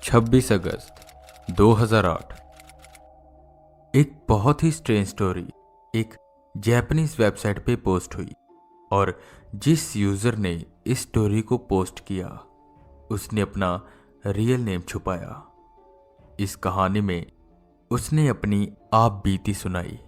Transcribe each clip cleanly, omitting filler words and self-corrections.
26 अगस्त 2008। एक बहुत ही strange story एक जापानीज वेबसाइट पे पोस्ट हुई और जिस यूज़र ने इस स्टोरी को पोस्ट किया उसने अपना रियल नेम छुपाया। इस कहानी में उसने अपनी आप बीती सुनाई।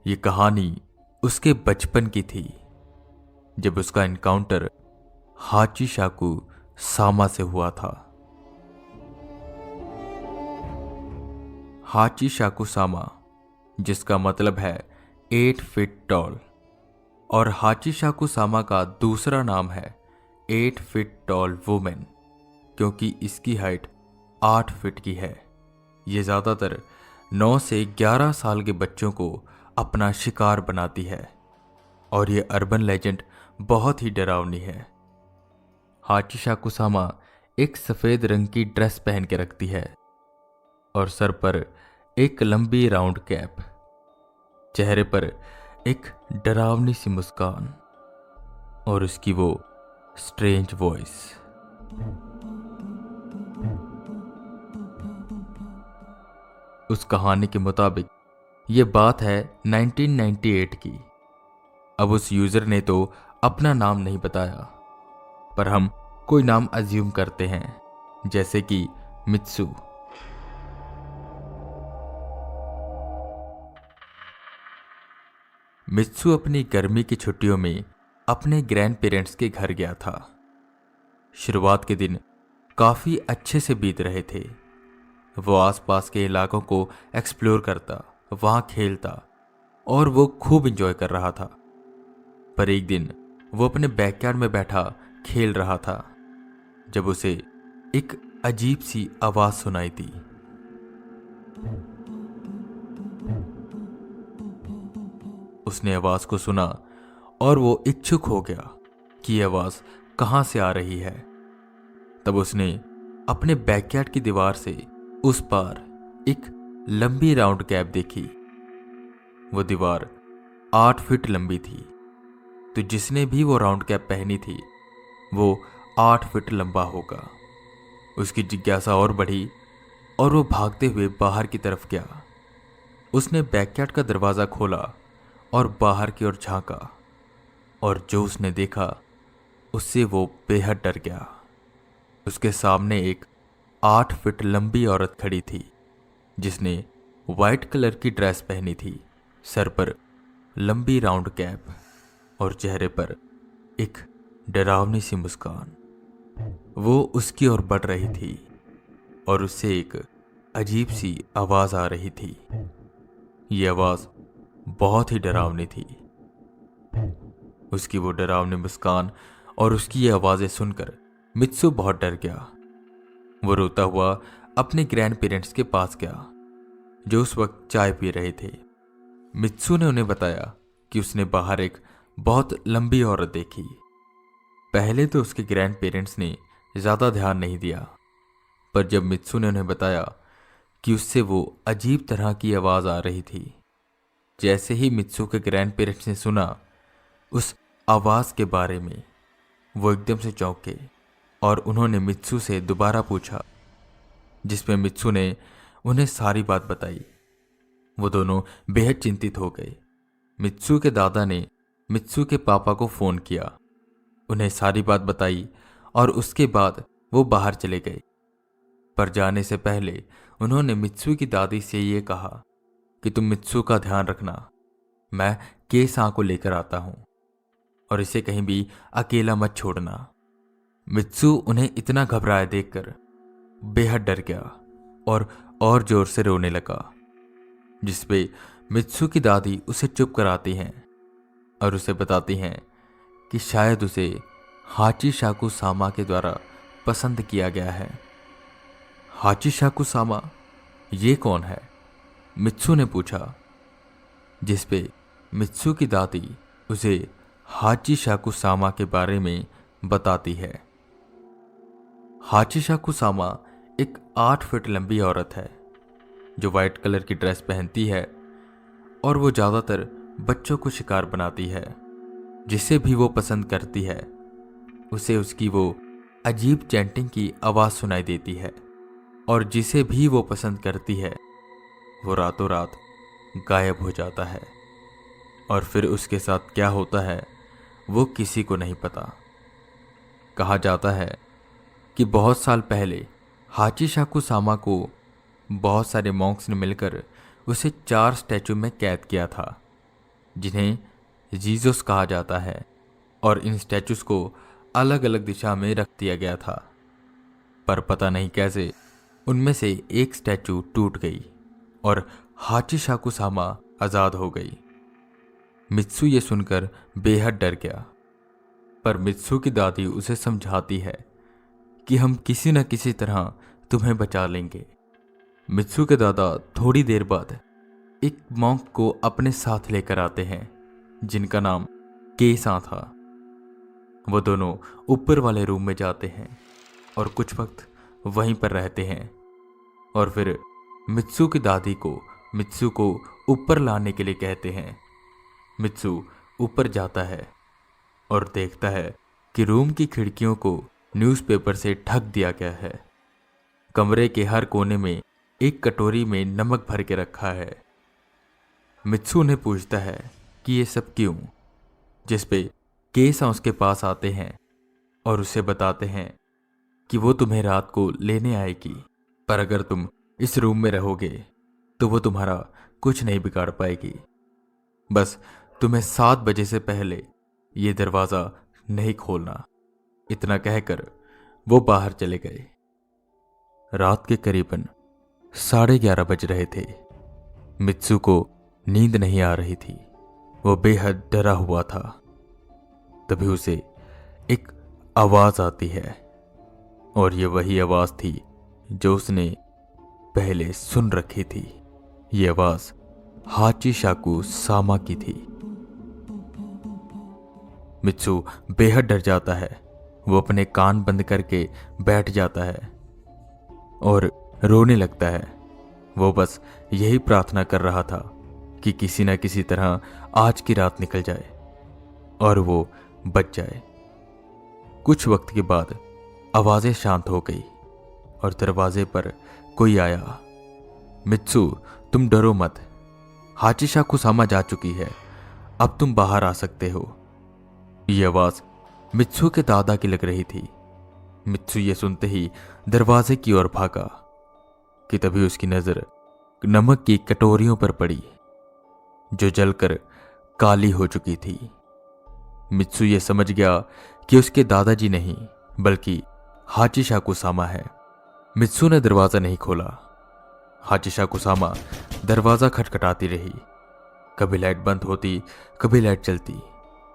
ये कहानी उसके बचपन की थी जब उसका एनकाउंटर हाचिशाकु सामा से हुआ था। हाचिशाकु सामा जिसका मतलब है 8 फीट टॉल और हाचिशाकु सामा का दूसरा नाम है 8 फीट टॉल वुमेन क्योंकि इसकी हाइट 8 फीट की है। ये ज़्यादातर 9 से 11 साल के बच्चों को अपना शिकार बनाती है और ये अर्बन लेजेंड बहुत ही डरावनी है। हाचिशाकु सामा एक सफ़ेद रंग की ड्रेस पहन के रखती है और सर पर एक लंबी राउंड कैप, चेहरे पर एक डरावनी सी मुस्कान और उसकी वो स्ट्रेंज वॉइस। उस कहानी के मुताबिक ये बात है 1998 की। अब उस यूजर ने तो अपना नाम नहीं बताया पर हम कोई नाम अज्यूम करते हैं जैसे कि मित्सु। मित्सु अपनी गर्मी की छुट्टियों में अपने ग्रैंड पेरेंट्स के घर गया था। शुरुआत के दिन काफ़ी अच्छे से बीत रहे थे। वो आसपास के इलाकों को एक्सप्लोर करता, वहाँ खेलता और वो खूब इंजॉय कर रहा था। पर एक दिन वो अपने बैकयार्ड में बैठा खेल रहा था जब उसे एक अजीब सी आवाज़ सुनाई दी। उसने आवाज को सुना और वो इच्छुक हो गया कि यह आवाज कहां से आ रही है। तब उसने अपने बैकयार्ड की दीवार से उस पार एक लंबी राउंड कैप देखी। वो दीवार 8 फीट लंबी थी, तो जिसने भी वो राउंड कैप पहनी थी वो 8 फीट लंबा होगा। उसकी जिज्ञासा और बढ़ी और वो भागते हुए बाहर की तरफ गया। उसने बैकयार्ड का दरवाज़ा खोला और बाहर की ओर झांका और जो उसने देखा उससे वो बेहद डर गया। उसके सामने एक 8 फीट लंबी औरत खड़ी थी जिसने वाइट कलर की ड्रेस पहनी थी, सर पर लंबी राउंड कैप और चेहरे पर एक डरावनी सी मुस्कान। वो उसकी ओर बढ़ रही थी और उससे एक अजीब सी आवाज़ आ रही थी। ये आवाज़ बहुत ही डरावनी थी। उसकी वो डरावनी मुस्कान और उसकी ये आवाज़ें सुनकर मित्सु बहुत डर गया। वो रोता हुआ अपने ग्रैंड पेरेंट्स के पास गया जो उस वक्त चाय पी रहे थे। मित्सु ने उन्हें बताया कि उसने बाहर एक बहुत लंबी औरत देखी। पहले तो उसके ग्रैंड पेरेंट्स ने ज़्यादा ध्यान नहीं दिया, पर जब मित्सु ने उन्हें बताया कि उससे वो अजीब तरह की आवाज़ आ रही थी, जैसे ही मित्सु के ग्रैंड पेरेंट्स ने सुना उस आवाज़ के बारे में वो एकदम से चौंके और उन्होंने मित्सु से दोबारा पूछा, जिसमें मित्सु ने उन्हें सारी बात बताई। वो दोनों बेहद चिंतित हो गए। मित्सु के दादा ने मित्सु के पापा को फ़ोन किया, उन्हें सारी बात बताई और उसके बाद वो बाहर चले गए। पर जाने से पहले उन्होंने मित्सु की दादी से ये कहा कि तुम मित्सु का ध्यान रखना, मैं केसा को लेकर आता हूं और इसे कहीं भी अकेला मत छोड़ना। मित्सु उन्हें इतना घबराए देखकर बेहद डर गया और जोर से रोने लगा, जिसपे मित्सु की दादी उसे चुप कराती हैं और उसे बताती हैं कि शायद उसे हाचिशाकु सामा के द्वारा पसंद किया गया है। हाचिशाकु सामा ये कौन है? मित्सु ने पूछा, जिसपे मित्सु की दादी उसे हाचिशाकु सामा के बारे में बताती है। हाचिशाकु सामा एक 8 फीट लंबी औरत है जो वाइट कलर की ड्रेस पहनती है और वो ज़्यादातर बच्चों को शिकार बनाती है। जिसे भी वो पसंद करती है उसे उसकी वो अजीब चैंटिंग की आवाज़ सुनाई देती है। और जिसे भी वो पसंद करती है वो रातों रात गायब हो जाता है। और फिर उसके साथ क्या होता है वो किसी को नहीं पता। कहा जाता है कि बहुत साल पहले हाचिशाकु सामा को बहुत सारे मॉन्क्स ने मिलकर उसे 4 स्टैचू में कैद किया था, जिन्हें जीसस कहा जाता है, और इन स्टैचूज को अलग अलग दिशा में रख दिया गया था। पर पता नहीं कैसे उनमें से एक स्टैचू टूट गई और हाचिशाकु सामा आजाद हो गई। मित्सु ये सुनकर बेहद डर गया, पर मित्सु की दादी उसे समझाती है कि हम किसी न किसी तरह तुम्हें बचा लेंगे। मित्सु के दादा थोड़ी देर बाद एक मॉन्क को अपने साथ लेकर आते हैं जिनका नाम केसा था। वो दोनों ऊपर वाले रूम में जाते हैं और कुछ वक्त वहीं पर रहते हैं, और फिर मित्सु की दादी को मित्सु को ऊपर लाने के लिए कहते हैं। मित्सु ऊपर जाता है और देखता है कि रूम की खिड़कियों को न्यूज़पेपर से ढक दिया गया है। कमरे के हर कोने में एक कटोरी में नमक भर के रखा है। मित्सु उन्हें पूछता है कि ये सब क्यों, जिस पे केसा उसके पास आते हैं और उसे बताते हैं कि वो तुम्हें रात को लेने आएगी, पर अगर तुम इस रूम में रहोगे तो वो तुम्हारा कुछ नहीं बिगाड़ पाएगी। बस तुम्हें 7 बजे से पहले ये दरवाज़ा नहीं खोलना। इतना कहकर वो बाहर चले गए। रात के करीबन 11:30 बज रहे थे। मित्सु को नींद नहीं आ रही थी। वो बेहद डरा हुआ था। तभी उसे एक आवाज आती है, और ये वही आवाज थी जो उसने पहले सुन रखी थी। ये आवाज हाचिशाकु सामा की थी। मित्सु बेहद डर जाता है। वो अपने कान बंद करके बैठ जाता है और रोने लगता है। वो बस यही प्रार्थना कर रहा था कि किसी न किसी तरह आज की रात निकल जाए और वो बच जाए। कुछ वक्त के बाद आवाजें शांत हो गई और दरवाजे पर कोई आया। मित्सु, तुम डरो मत, हाचिशाकु सामा जा चुकी है, अब तुम बाहर आ सकते हो। ये आवाज मित्सु के दादा की लग रही थी। मित्सु ये सुनते ही दरवाजे की ओर भागा कि तभी उसकी नजर नमक की कटोरियों पर पड़ी जो जलकर काली हो चुकी थी। मित्सु ये समझ गया कि उसके दादाजी नहीं बल्कि हाचिशाकु सामा है। मित्सु ने दरवाजा नहीं खोला। हाचिशाकु सामा दरवाजा खटखटाती रही। कभी लाइट बंद होती, कभी लाइट चलती।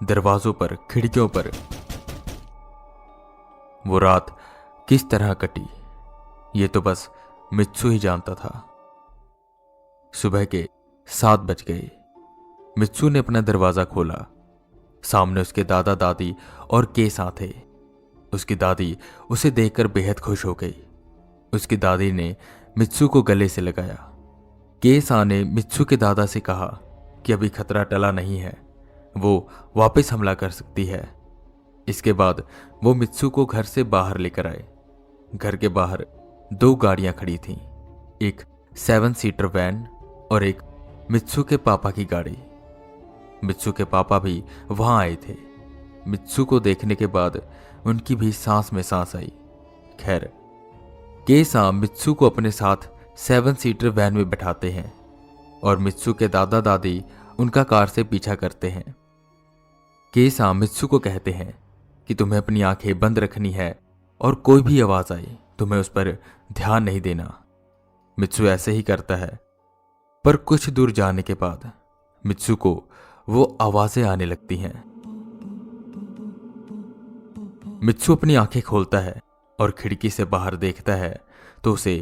दरवाजों पर, खिड़कियों पर। वो रात किस तरह कटी ये तो बस मित्सु ही जानता था। सुबह के 7 बज गए। मित्सु ने अपना दरवाजा खोला। सामने उसके दादा दादी और केसा थे। उसकी दादी उसे देखकर बेहद खुश हो गई। उसकी दादी ने मित्सु को गले से लगाया। केसा ने मित्सु के दादा से कहा कि अभी खतरा टला नहीं है, वो वापस हमला कर सकती है। इसके बाद वो मित्सु को घर से बाहर लेकर आए। घर के बाहर 2 गाड़ियां खड़ी थीं, एक 7 सीटर वैन और एक मित्सु के पापा की गाड़ी। मित्सु के पापा भी वहां आए थे। मित्सु को देखने के बाद उनकी भी सांस में सांस आई। खैर, केसा मित्सु को अपने साथ 7 सीटर वैन में बैठाते हैं और मित्सु के दादा दादी उनका कार से पीछा करते हैं। केसा मित्सु को कहते हैं कि तुम्हें अपनी आंखें बंद रखनी है और कोई भी आवाज आए तुम्हें उस पर ध्यान नहीं देना। मित्सु ऐसे ही करता है, पर कुछ दूर जाने के बाद मित्सु को वो आवाजें आने लगती हैं। मित्सु अपनी आंखें खोलता है और खिड़की से बाहर देखता है तो उसे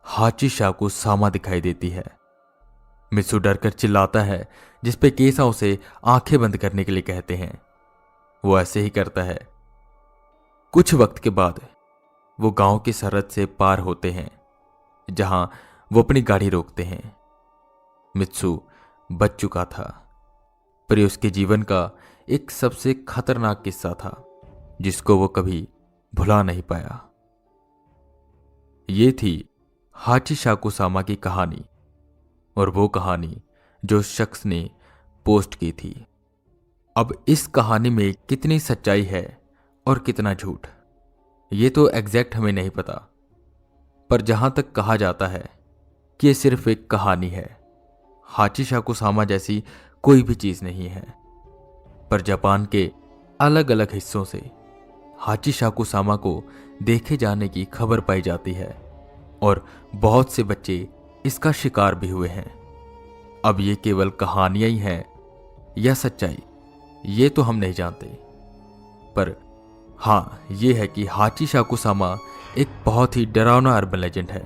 हाचिशाकु सामा दिखाई देती है। मित्सु डरकर चिल्लाता है, जिस पे केसा उसे आंखें बंद करने के लिए कहते हैं। वो ऐसे ही करता है। कुछ वक्त के बाद वो गांव की सरहद से पार होते हैं जहां वो अपनी गाड़ी रोकते हैं। मित्सु बच चुका था, पर ये उसके जीवन का एक सबसे खतरनाक किस्सा था जिसको वो कभी भुला नहीं पाया। ये थी हाची शाकुसामा की कहानी, और वो कहानी जो उस शख्स ने पोस्ट की थी। अब इस कहानी में कितनी सच्चाई है और कितना झूठ, ये तो एग्जैक्ट हमें नहीं पता, पर जहां तक कहा जाता है कि ये सिर्फ एक कहानी है, हाची शाकुसामा जैसी कोई भी चीज नहीं है। पर जापान के अलग अलग हिस्सों से हाची शाकुसामा को देखे जाने की खबर पाई जाती है और बहुत से बच्चे इसका शिकार भी हुए हैं। अब ये केवल कहानियां ही हैं या सच्चाई, ये तो हम नहीं जानते, पर हाँ ये है कि हाची शाकुसामा एक बहुत ही डरावना अर्बन लेजेंड है